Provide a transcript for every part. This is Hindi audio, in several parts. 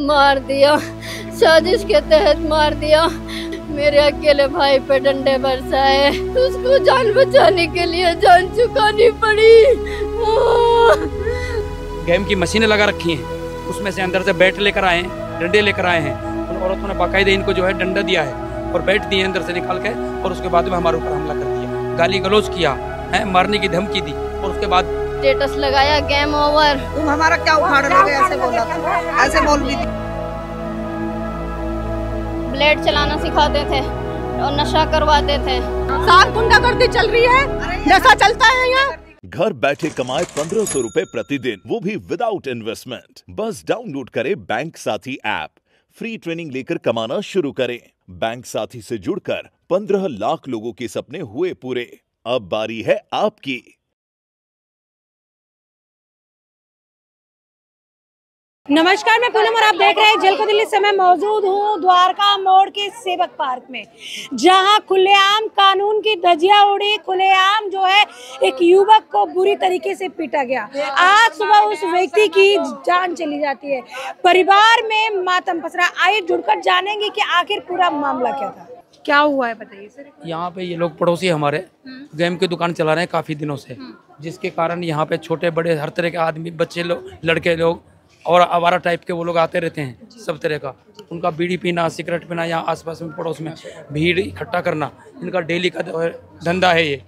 मार दिया, साजिश के तहत मार दिया। मेरे अकेले भाई पे डंडे बरसाए, उसको जान बचाने के लिए जान चुकानी पड़ी। गेम की मशीनें लगा रखी हैं, उसमें से अंदर से बैट लेकर आए हैं, डंडे लेकर आए हैं। उन औरतों ने बाकायदे इनको जो है डंडा दिया है और बैट दिए अंदर से निकाल के, और उसके बाद में हमारे ऊपर हमला कर दिया, गाली गलौज किया है, मारने की धमकी दी, और उसके बाद स्टेटस लगाया गेम ओवर। तुम हमारा क्या उखाड़ लोगे, ऐसे बोला था, ऐसे बोल रही थी। ब्लेड चलाना सिखाते थे और नशा करवाते थे। साफ गुंडागर्दी चल रही है, नशा चलता है यहाँ। घर बैठे कमाए 1500 रुपए प्रतिदिन, वो भी विदाउट इन्वेस्टमेंट। बस डाउनलोड करें बैंक साथी ऐप, फ्री ट्रेनिंग लेकर कमाना शुरू करें। बैंक साथी से जुड़कर 15 लाख लोगों के सपने हुए पूरे। अब बारी है आपकी। नमस्कार, मैं पूनम और आप देख रहे हैं जेल को दिल्ली से। मैं मौजूद हूँ द्वारका मोड़ के सेवक पार्क में, जहाँ खुलेआम कानून की धज्जियां उड़ी, खुलेआम जो है एक युवक को बुरी तरीके से पीटा गया। आज सुबह उस व्यक्ति की जान चली जाती है, परिवार में मातम पसरा। आइए जुड़कर जानेंगे कि आखिर पूरा मामला क्या था, क्या हुआ है, बताइए सर। यहाँ पे ये लोग पड़ोसी हमारे गेम की दुकान चला रहे हैं काफी दिनों से, जिसके कारण यहाँ पे छोटे बड़े हर तरह के आदमी, बच्चे लोग, लड़के लोग और आवारा टाइप के वो लोग आते रहते हैं, सब तरह का। उनका बीड़ी पीना, सिगरेट पीना, यहाँ आसपास में पड़ोस में भीड़ इकट्ठा करना, इनका डेली का धंधा है ये।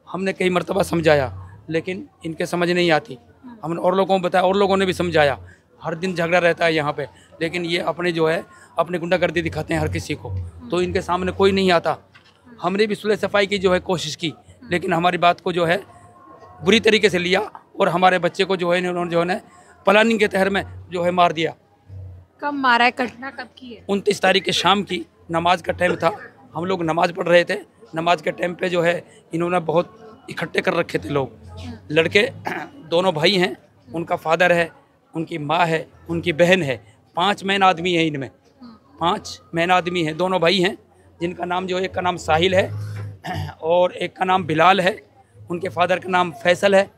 हमने कई मरतबा समझाया, लेकिन इनके समझ नहीं आती। हमने और लोगों को बताया, और लोगों ने भी समझाया। हर दिन झगड़ा रहता है यहाँ पे, लेकिन ये अपने जो है अपने गुंडागर्दी दिखाते हैं हर किसी को, तो इनके सामने कोई नहीं आता। हमने भी सुलह सफाई की जो है कोशिश की, लेकिन हमारी बात को जो है बुरी तरीके से लिया, और हमारे बच्चे को जो है इन्होंने जो है प्लानिंग के तहत में जो है मार दिया। कब मारा है, घटना कब की है? 29 तारीख के शाम की, नमाज का टाइम था, हम लोग नमाज पढ़ रहे थे। नमाज के टाइम पे जो है इन्होंने बहुत इकट्ठे कर रखे थे लोग, लड़के। दोनों भाई हैं, उनका फादर है, उनकी माँ है, उनकी बहन है। 5 मेन आदमी हैं इनमें, 5 मेन आदमी हैं। दोनों भाई हैं, जिनका नाम जो है, एक का नाम साहिल है और एक का नाम बिलाल है। उनके फादर का नाम फैसल है,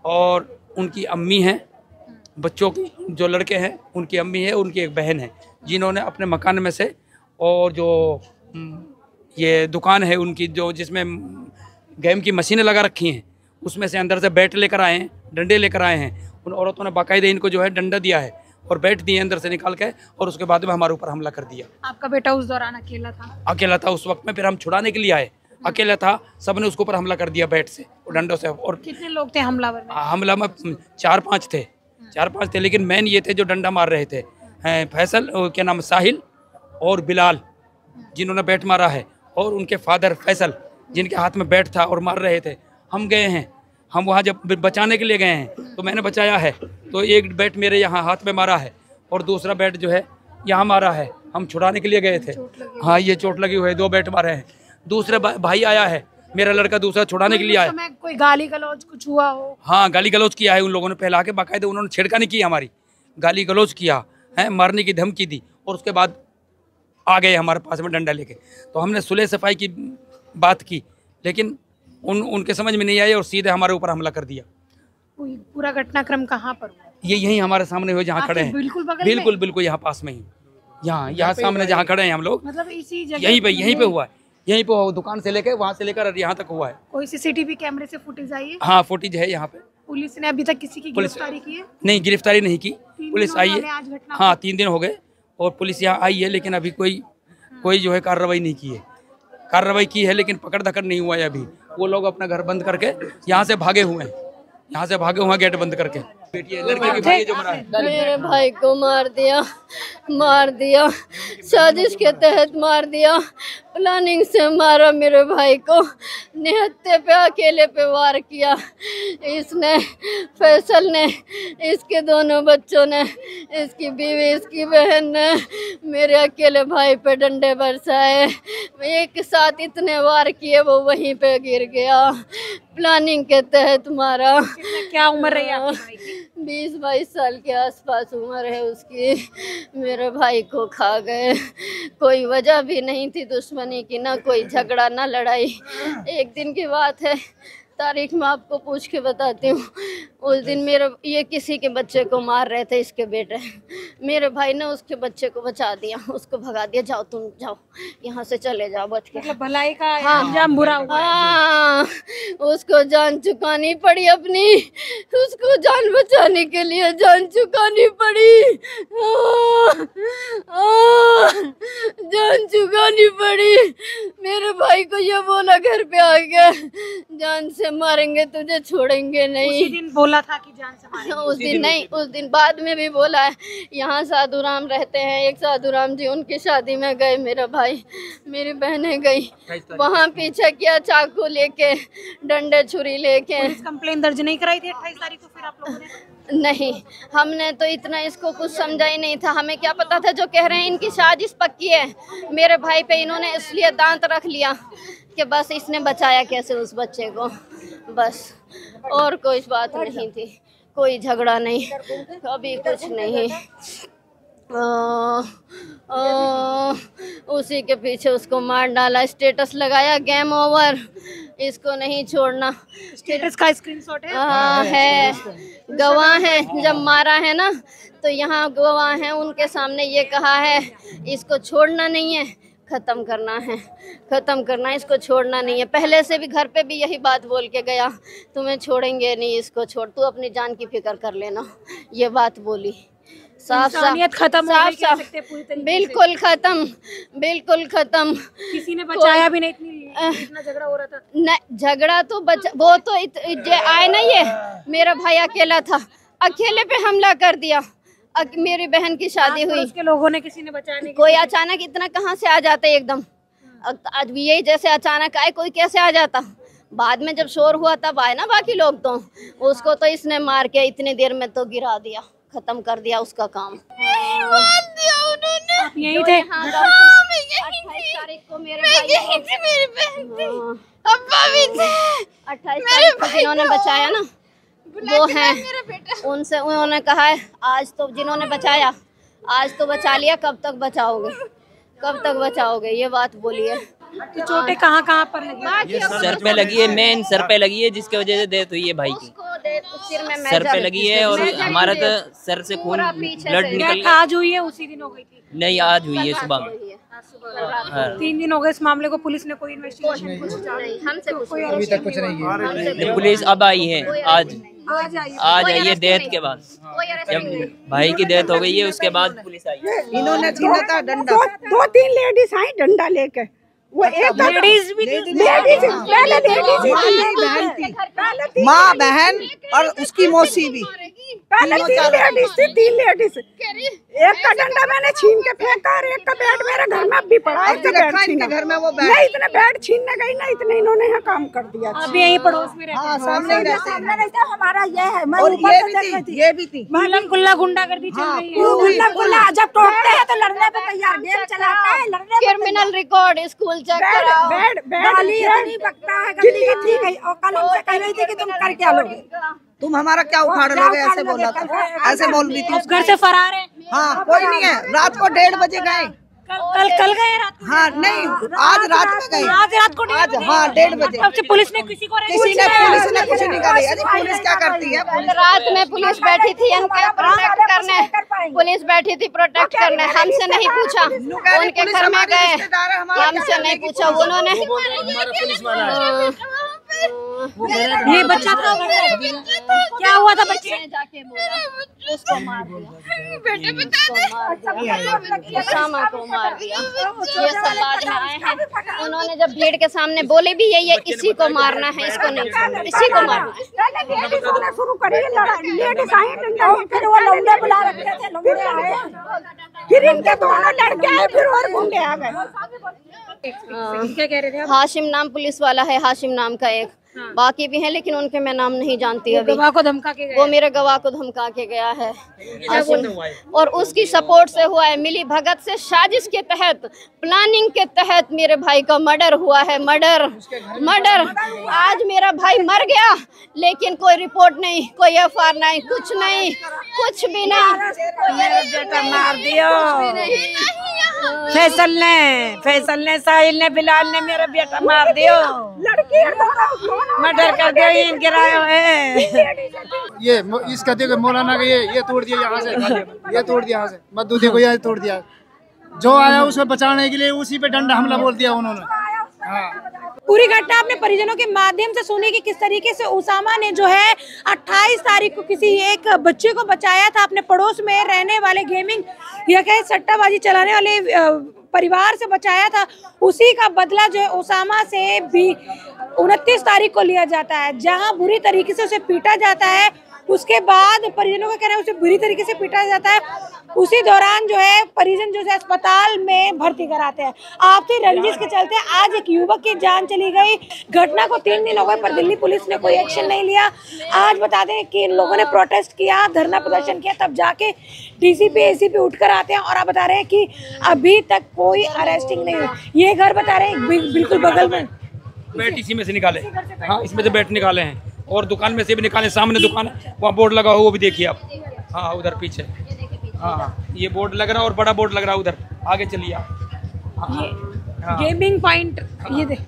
और उनकी अम्मी हैं। बच्चों की जो लड़के हैं उनकी अम्मी है, उनकी एक बहन है, जिन्होंने अपने मकान में से, और जो ये दुकान है उनकी, जो जिसमें गेम की मशीनें लगा रखी हैं, उसमें से अंदर से बैट लेकर आए हैं, डंडे लेकर आए हैं। उन औरतों ने बाकायदे इनको जो है डंडा दिया है और बैट दिए अंदर से निकाल के, और उसके बाद में हमारे ऊपर हमला कर दिया। आपका बेटा उस दौरान अकेला था? अकेला था उस वक्त में, फिर हम छुड़ाने के लिए आए, अकेला था। सबने उसके ऊपर हमला कर दिया बैट से और डंडों से। और कितने लोग थे हमलावर में? हमला में 4-5 थे, लेकिन मेन ये थे जो डंडा मार रहे थे, हैं फैसल, क्या नाम, साहिल और बिलाल, जिन्होंने बैट मारा है, और उनके फादर फैसल, जिनके हाथ में बैट था और मार रहे थे। हम गए हैं, हम वहाँ जब बचाने के लिए गए हैं तो मैंने बचाया है, तो एक बैट मेरे यहाँ हाथ में मारा है और दूसरा बैट जो है यहाँ मारा है। हम छुड़ाने के लिए गए थे। हाँ, ये चोट लगी हुई है, 2 बैट मारे हैं। दूसरा भाई आया है, मेरा लड़का दूसरा छुड़ाने के लिए आया। कोई गाली गलौज कुछ हुआ हो? हाँ, गाली गलौज किया है उन लोगों ने, फैला के बाकायदे उन्होंने छेड़खानी की हमारी, गाली गलौज किया है, मारने की धमकी दी, और उसके बाद आ गए हमारे पास में डंडा लेके। तो हमने सुलह सफाई की बात की, लेकिन उनके समझ में नहीं आई और सीधे हमारे ऊपर हमला कर दिया। पूरा घटनाक्रम कहाँ पर हुआ? ये यहीं हमारे सामने हुए, जहाँ खड़े हैं, बिल्कुल यहाँ पास में ही, यहाँ सामने जहाँ खड़े हैं हम लोग, मतलब इसी जगह यहीं पे हुआ है, यहीं पे हुआ। दुकान से लेकर वहाँ से लेकर यहाँ तक हुआ है। कोई सीसीटीवी कैमरे से फुटेज आई है? हाँ, फुटेज है यहाँ पे। पुलिस ने अभी तक किसी की गिरफ्तारी की है? नहीं, गिरफ्तारी नहीं की। पुलिस आई है, हाँ 3 दिन हो गए, और पुलिस यहाँ आई है, लेकिन अभी कोई जो है कार्रवाई नहीं की है। कार्रवाई की है, लेकिन पकड़ धकड़ नहीं हुआ है अभी। वो लोग अपना घर बंद करके यहाँ से भागे हुए हैं, गेट बंद करके। लड़के की भाई जो मरा है, मेरे भाई को मार दिया, साजिश के तहत मार दिया, प्लानिंग से मारा मेरे भाई को। निहत्थे पे, अकेले पे वार किया इसने, फैसल ने, इसके दोनों बच्चों ने, इसकी बीवी, इसकी बहन ने मेरे अकेले भाई पे डंडे बरसाए। एक साथ इतने वार किए, वो वहीं पे गिर गया। प्लानिंग के तहत मारा। क्या उम्र रही है आपके भाई की? 20-22 साल के आसपास उम्र है उसकी। मेरे भाई को खा गए, कोई वजह भी नहीं थी दुश्मनी की, ना कोई झगड़ा ना लड़ाई। एक दिन की बात है, तारीख मैं आपको पूछ के बताती हूँ। उस दिन मेरे ये किसी के बच्चे को मार रहे थे, इसके बेटे। मेरे भाई ने उसके बच्चे को बचा दिया, उसको भगा दिया, जाओ तुम जाओ यहाँ से चले जाओ बच के। मतलब भलाई का अंजाम बुरा हुआ। हाँ, उसको जान चुकानी पड़ी अपनी, उसको जान बचाने के लिए जान चुकानी पड़ी। जान चुकानी पड़ी। मेरे भाई को ये बोला घर पे आके, जान से मारेंगे तुझे, छोड़ेंगे नहीं। उसी दिन बोला था कि जान से मारेंगे। उस दिन नहीं, उस दिन बाद में भी बोला है। यहाँ साधु राम रहते हैं, एक साधु राम जी, उनकी शादी में गए मेरा भाई, मेरी बहनें गई, वहाँ पीछे किया चाकू लेके, डंडे छुरी लेके। कंप्लेन दर्ज नहीं कराई थी 28 तारीख को फिर आप लोगों ने? नहीं, हमने तो इतना इसको कुछ समझा ही नहीं था। हमें क्या पता था जो कह रहे हैं इनकी साजिश पक्की है। मेरे भाई पे इन्होंने इसलिए दांत रख लिया कि बस इसने बचाया कैसे उस बच्चे को, बस, और कोई बात नहीं थी, कोई झगड़ा नहीं, कभी कुछ नहीं। उसी के पीछे उसको मार डाला, स्टेटस लगाया गेम ओवर, इसको नहीं छोड़ना। स्टेटस का स्क्रीनशॉट है? हाँ है, गवाह है, जब मारा है ना तो यहाँ गवाह हैं, उनके सामने ये कहा है इसको छोड़ना नहीं है, ख़त्म करना है, ख़त्म करना है, इसको छोड़ना नहीं है। पहले से भी घर पे भी यही बात बोल के गया, तुम्हें छोड़ेंगे नहीं, इसको छोड़, तू अपनी जान की फिक्र कर लेना, ये बात बोली। साफ साफ खत्म, साफ साफ, बिल्कुल खत्म, बिल्कुल खत्म। किसी ने बचाया भी नहीं, इतना झगड़ा हो रहा था। नहीं, झगड़ा तो वो तो आए ना, ये मेरा भाई अकेला था, अकेले पे हमला कर दिया। मेरी बहन की शादी हुई, उसके लोगों ने, किसी ने बचाया नहीं। कोई अचानक इतना कहाँ से आ जाता है एकदम, आज भी यही जैसे अचानक आए, कोई कैसे आ जाता। बाद में जब शोर हुआ तब आए ना बाकी लोग, तो उसको तो इसने मार के इतनी देर में तो गिरा दिया, खत्म कर दिया उसका काम। आप यही थे? 28 तारीख को मेरे भाई, मेरी बहन थी, अब्बा भी थे। 28 तारीख को जिन्होंने बचाया ना वो हैं, उनसे उन्होंने कहा है आज तो जिन्होंने बचाया, आज तो बचा लिया, कब तक बचाओगे, कब तक बचाओगे, ये बात बोली है। तो चोटें कहाँ कहाँ पर लगी? सर पे लगी है, मेन सर पे लगी है, जिसकी वजह से डेथ हुई है भाई की। सर पे लगी है और हमारा तो सर से खून ब्लड निकल गया। आज हुई है, उसी दिन हो गई थी? नहीं, आज हुई है सुबह में। 3 दिन हो गए इस मामले को, पुलिस ने कोई इन्वेस्टिगेशन हमसे अभी तक कुछ नहीं किया। पुलिस अब आई है, आज आई है डेथ के बाद, जब भाई की डेथ हो गई है उसके बाद पुलिस आई है। इन्होंने छीना था डंडा, 2-3 लेडीज आई डंडा लेके, वो एक लेडीज भी, लेडीज पहले लेडीज थी, माँ बहन और उसकी मौसी भी, पहले 3 लेडीज, एक का डंडा मैंने छीन के फेंका और एक का बैट मेरे घर में भी पड़ा, एक का बैट छीना घर में, वो नहीं इतने बैट छीनने गई ना, इतने इन्होंने यहाँ काम कर दिया। अभी यहीं पड़ोस में रहते हैं? हाँ, सामने ही रहते हैं। हमारा ये है, मैं ऊपर से देख रही थी, ये भी थी। गुल्ला गुंडागर्दी चल रही है। गुल्ला जब टोकते हैं तो लड़ने पे तैयार, गेम चलाता है, लड़ने पे क्रिमिनल रिकॉर्ड स्कूल चेक कराओ। नहीं बकता है, और कल हमसे कह रही थी कि तुम कर क्या लोगे, तुम हमारा क्या उखाड़ लोगे, ऐसे बोला था, ऐसे बोल रही थी। घर से फरार है? हाँ, कोई नहीं है, रात को 1:30 बजे गए। कल गए रात को? हाँ नहीं, आज रात में गए, आज रात को? आज हाँ 1:30 बजे। तब से पुलिस ने किसी को पुलिस ने कुछ नहीं करी। अरे पुलिस क्या करती है, रात में पुलिस बैठी थी इनके प्रोटेक्ट करने, पुलिस बैठी थी प्रोटेक्ट करने, हमसे नहीं पूछा, उनके घर में गए, हमसे नहीं पूछा उन्होंने। ये बच्चा था, क्या हुआ था बच्चे? जाके बोला उसको मार दिया, बेटे बता सामा को मार दिया। ये सब बाद में आए हैं, उन्होंने जब भीड़ के सामने बोले भी यही है, इसी को मारना है, इसको नहीं, इसी को मारना है। शुरू करी लेडीज आई, फिर वो लौंडे बुला रखे थे, लौंडे आए, फिर इनके दोनों लड़के आए, फिर और गुंडे आ गए। क्या कह रहे थे? हाशिम नाम पुलिस वाला है, हाशिम नाम का एक, बाकी भी हैं लेकिन उनके मैं नाम नहीं जानती अभी। गवाह को धमका के गया? वो मेरे गवाह को धमका के गया है और उसकी सपोर्ट से हुआ है, मिली भगत से, साजिश के तहत, प्लानिंग के तहत मेरे भाई का मर्डर हुआ है। मर्डर आज मेरा भाई मर गया लेकिन कोई रिपोर्ट नहीं, कोई एफआईआर नहीं, कुछ नहीं, कुछ भी नहीं। बेटा मार दिया, फैसल ने साहिल ने बिलाल ने मेरा बेटा मार दियो, मर्डर कर दिया, ये गिराया है। ये इसका देखो मौलाना का ये तोड़ दिया यहाँ से, ये तोड़ दिया यहाँ से, मद्दूदी को ये तोड़ दिया। जो आया उसको बचाने के लिए उसी पे डंडा हमला बोल दिया उन्होंने। पूरी घटना अपने परिजनों के माध्यम से सुनी कि किस तरीके से उसामा ने जो है 28 तारीख को किसी एक बच्चे को बचाया था, अपने पड़ोस में रहने वाले गेमिंग या कहे सट्टाबाजी चलाने वाले परिवार से बचाया था। उसी का बदला जो है उसामा से भी 29 तारीख को लिया जाता है, जहां बुरी तरीके से उसे पीटा जाता है। उसके बाद परिजनों का कहना है उसे बुरी तरीके से पीटा जाता है। उसी दौरान जो है परिजन जो है अस्पताल में भर्ती कराते हैं। आपसी रंजिश के चलते आज एक युवक की जान चली गई। घटना को 3 दिन हो गए पर दिल्ली पुलिस ने कोई एक्शन नहीं लिया। आज बता दें कि इन लोगों ने प्रोटेस्ट किया, धरना प्रदर्शन किया, तब जाके डीसीपी एसीपी उठकर आते हैं और आप बता रहे हैं कि अभी तक कोई अरेस्टिंग नहीं हुई। ये घर बता रहे हैं बिल्कुल बगल में बैट इसी में से निकाले, हाँ इसमें से बैट निकाले हैं और दुकान में से भी निकाले। सामने दुकान है, वहाँ बोर्ड लगा हो वो भी देखिए आप, हाँ उधर पीछे, हाँ ये बोर्ड लग रहा है और बड़ा बोर्ड लग रहा है उधर, आगे चलिए आप। गेमिंग पॉइंट ये देख,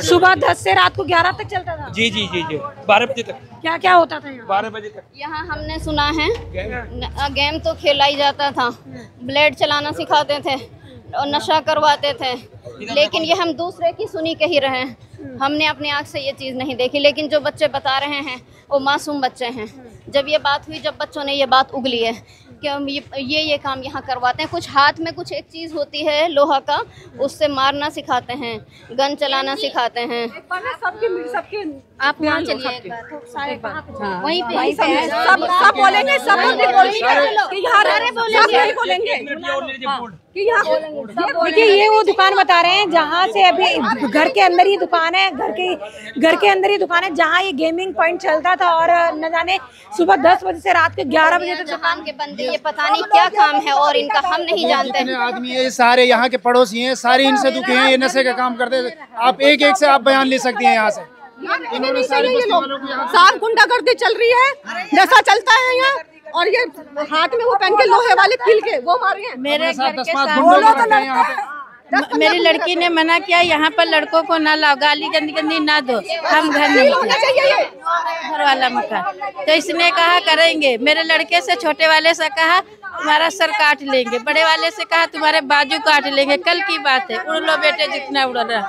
सुबह 10 से रात को 11 तक चलता था। जी जी जी जी 12 बजे तक। क्या क्या होता था यहाँ? 12 बजे तक यहाँ हमने सुना है गेम तो खेला ही जाता था, ब्लेड चलाना सिखाते थे और नशा करवाते थे, लेकिन ये हम दूसरे की सुनी के ही रहे हैं, हमने अपनी आँख से ये चीज़ नहीं देखी। लेकिन जो बच्चे बता रहे हैं वो मासूम बच्चे हैं। जब ये बात हुई, जब बच्चों ने ये बात उगली है कि हम ये काम यहाँ करवाते हैं, कुछ हाथ में कुछ एक चीज़ होती है लोहा का, उससे मारना सिखाते हैं, गन चलाना सिखाते हैं। आप वहाँ चलिए एक बार, वहीं पे सब बोलेंगे, देखिए ये वो दुकान बता रहे हैं जहाँ से अभी घर के अंदर ही दुकान है, घर के अंदर ही दुकान है जहाँ ये गेमिंग पॉइंट चलता था और न जाने सुबह 10 बजे से रात के 11 बजे तक दुकान के बंदे, ये पता नहीं क्या काम है और इनका हम नहीं जानते। आदमी ये सारे यहाँ के पड़ोसी हैं, सारे इनसे दुखी हैं, ये नशे का काम करते हैं। आप एक एक से आप बयान ले सकती हैं यहाँ से। इन्होंने सारे साफ गुंडागर्दी चल रही है, नशा चलता है यहाँ, और ये हाथ में वो पहन के लोहे वाले किल के वो मार रहे हैं। मेरे घर के साथ मेरी लड़की ने मना किया, यहाँ पर लड़कों को ना लाओ, गाली गंदी ना दो, हम घर नहीं घर वाला मकान। तो इसने कहा करेंगे, मेरे लड़के से छोटे वाले से कहा तुम्हारा सर काट लेंगे, बड़े वाले से कहा तुम्हारे बाजू काट लेंगे। कल की बात है, उड़ लो बेटे जितना उड़ रहा,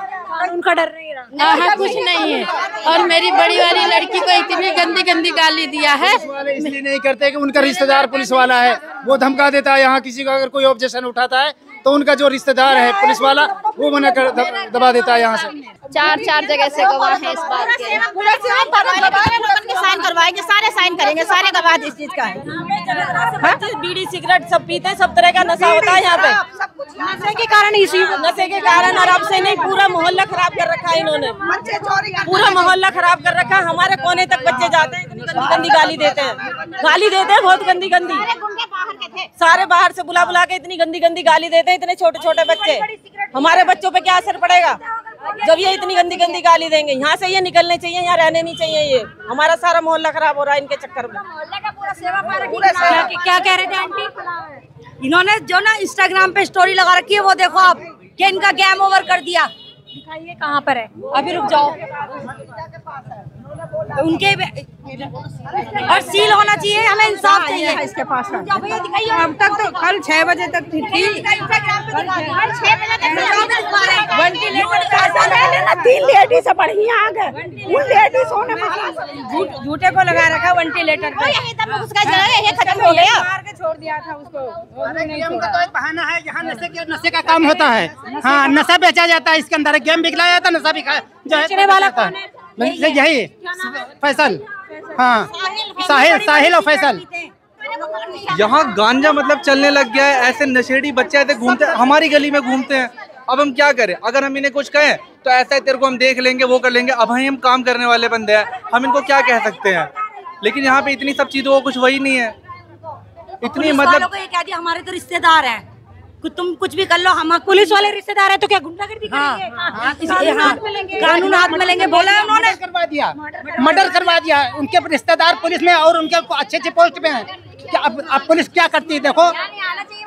उनका डर नहीं रहा। हाँ कुछ नहीं है। और मेरी बड़ी वाली लड़की को इतनी गंदी गाली दिया है। इसलिए नहीं करते कि उनका रिश्तेदार पुलिस वाला है, वो धमका देता है। यहाँ किसी का अगर कोई ऑब्जेक्शन उठाता है तो उनका जो रिश्तेदार है पुलिस वाला वो मना कर दबा देता है। यहाँ से 4 जगह से गवाह है इस बात के। साइन करवाएंगे, सारे साइन करेंगे, सारे गवाह इस चीज का है। बीड़ी सिगरेट सब पीते हैं, सब तरह का नशा होता है यहाँ पे। नशे के कारण इसी नशे के कारण, और अब से नहीं पूरा मोहल्ला खराब कर रखा है इन्होंने, पूरा मोहल्ला खराब कर रखा है। हमारे कोने तक बच्चे जाते हैं, इतनी गंदी गाली देते हैं, बहुत गंदी सारे बाहर से बुला के इतनी गंदी गाली देते हैं। इतने छोटे बच्चे, हमारे बच्चों पे क्या असर पड़ेगा जब ये इतनी गंदी गाली देंगे। यहाँ से ये निकलने चाहिए, यहाँ रहने नहीं चाहिए। ये हमारा सारा मोहल्ला खराब हो रहा है इनके चक्कर में। क्या कह रहे थे आंटी? इन्होंने जो ना इंस्टाग्राम पे स्टोरी लगा रखी है, वो देखो आप कि इनका गेम ओवर कर दिया। दिखाइए कहाँ पर है, अभी रुक जाओ। उनके और सील होना चाहिए, हमें इंसाफ चाहिए इसके पास। अब तक तो कल 6 बजे तक थी। 3 लेडीज बढ़ी आ गए, उन लेडीजों ने झूठे को लगा रखा वेंटिलेटर पे, खत्म हो गया, मार के छोड़ दिया था उसको। तो एक बहाना है, यहाँ नशे का काम होता है। हाँ, नशा बेचा जाता है, इसके अंदर गेम बिकलाया जाता है, नशा बिका वाला कौन है? यही फैसल, हाँ साहिल और फैसल। यहाँ गांजा मतलब चलने लग गया है। ऐसे नशेड़ी बच्चे ऐसे घूमते, हमारी गली में घूमते हैं। अब हम क्या करें? अगर हम इन्हें कुछ कहें तो ऐसा है तेरे को हम देख लेंगे, वो कर लेंगे। अब हम काम करने वाले बंदे हैं, हम इनको क्या कह सकते हैं? लेकिन यहाँ पे इतनी सब चीजों को कुछ वही नहीं है। इतनी मतलब ये कह दिया हमारे तो रिश्तेदार है, तुम कुछ भी कर लो, हम पुलिस वाले रिश्तेदार है तो क्या गुंडागर्दी करेंगे? कानून हाथ में लेंगे, बोला उन्होंने। मर्डर करवा दिया उनके रिश्तेदार पुलिस में, और उनके अच्छे पोस्ट पे हैं। अब पुलिस क्या करती है देखो,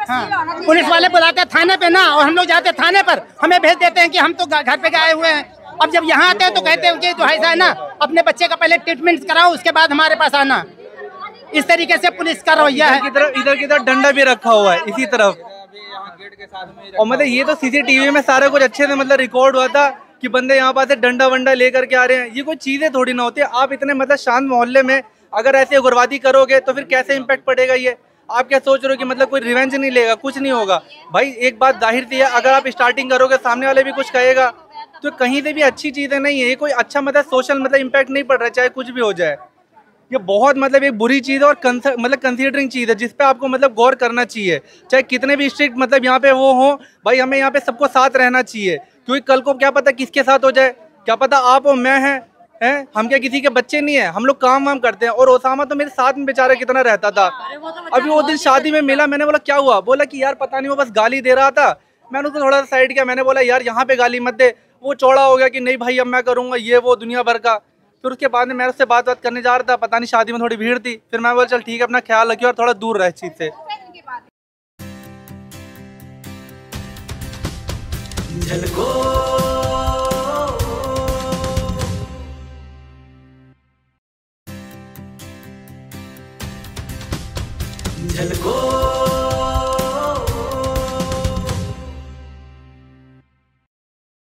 हाँ, पुलिस वाले बुलाते हैं थाने पे ना, और हम लोग जाते हैं थाने पर, हमें भेज देते हैं कि हम तो घर पे गए हुए हैं। अब जब यहाँ आते हैं तो कहते हैं कि जो ऐसा है ना, अपने बच्चे का पहले ट्रीटमेंट कराओ, उसके बाद हमारे पास आना। इस तरीके से पुलिस का रवैया है। इधर की तरफ डंडा भी रखा हुआ है इसी तरफ, और मतलब ये तो सीसीटीवी में सारा कुछ अच्छे से मतलब रिकॉर्ड हुआ था कि बंदे यहाँ पास डंडा वंडा लेकर के आ रहे हैं। ये कोई चीजें थोड़ी ना होती है। आप इतने मतलब शांत मोहल्ले में अगर ऐसे उग्रवादी करोगे तो फिर कैसे इम्पैक्ट पड़ेगा ये? आप क्या सोच रहे हो कि मतलब कोई रिवेंज नहीं लेगा? कुछ नहीं होगा भाई। एक बात जाहिर सी है, अगर आप स्टार्टिंग करोगे सामने वाले भी कुछ कहेगा, तो कहीं से भी अच्छी चीजें नहीं है। ये कोई अच्छा मतलब सोशल मतलब इम्पैक्ट नहीं पड़ रहा है, चाहे कुछ भी हो जाए। ये बहुत मतलब एक बुरी चीज़ है और मतलब कंसीडरिंग चीज़ है, जिस पे आपको मतलब गौर करना चाहिए। चाहे कितने भी स्ट्रिक्ट मतलब यहाँ पे वो हो, भाई हमें यहाँ पे सबको साथ रहना चाहिए, क्योंकि कल को क्या पता किसके साथ हो जाए। क्या पता आप और मैं हैं, हम क्या किसी के बच्चे नहीं है? हम लोग काम वाम करते हैं। और ओसामा तो मेरे साथ में बेचारा कितना रहता था। अभी वो दिन शादी में मिला, मैंने बोला क्या हुआ? बोला कि यार पता नहीं, वो बस गाली दे रहा था। मैंने उसको थोड़ा सा साइड किया, मैंने बोला यार यहाँ पे गाली मत दे। वो चौड़ा हो गया कि नहीं भाई अब मैं करूँगा, ये वो दुनिया भर का। फिर उसके बाद में मैं उससे बात करने जा रहा था, पता नहीं शादी में थोड़ी भीड़ थी। फिर मैं बोला चल ठीक है, अपना ख्याल रखिए और थोड़ा दूर रहे इस चीज से। झलको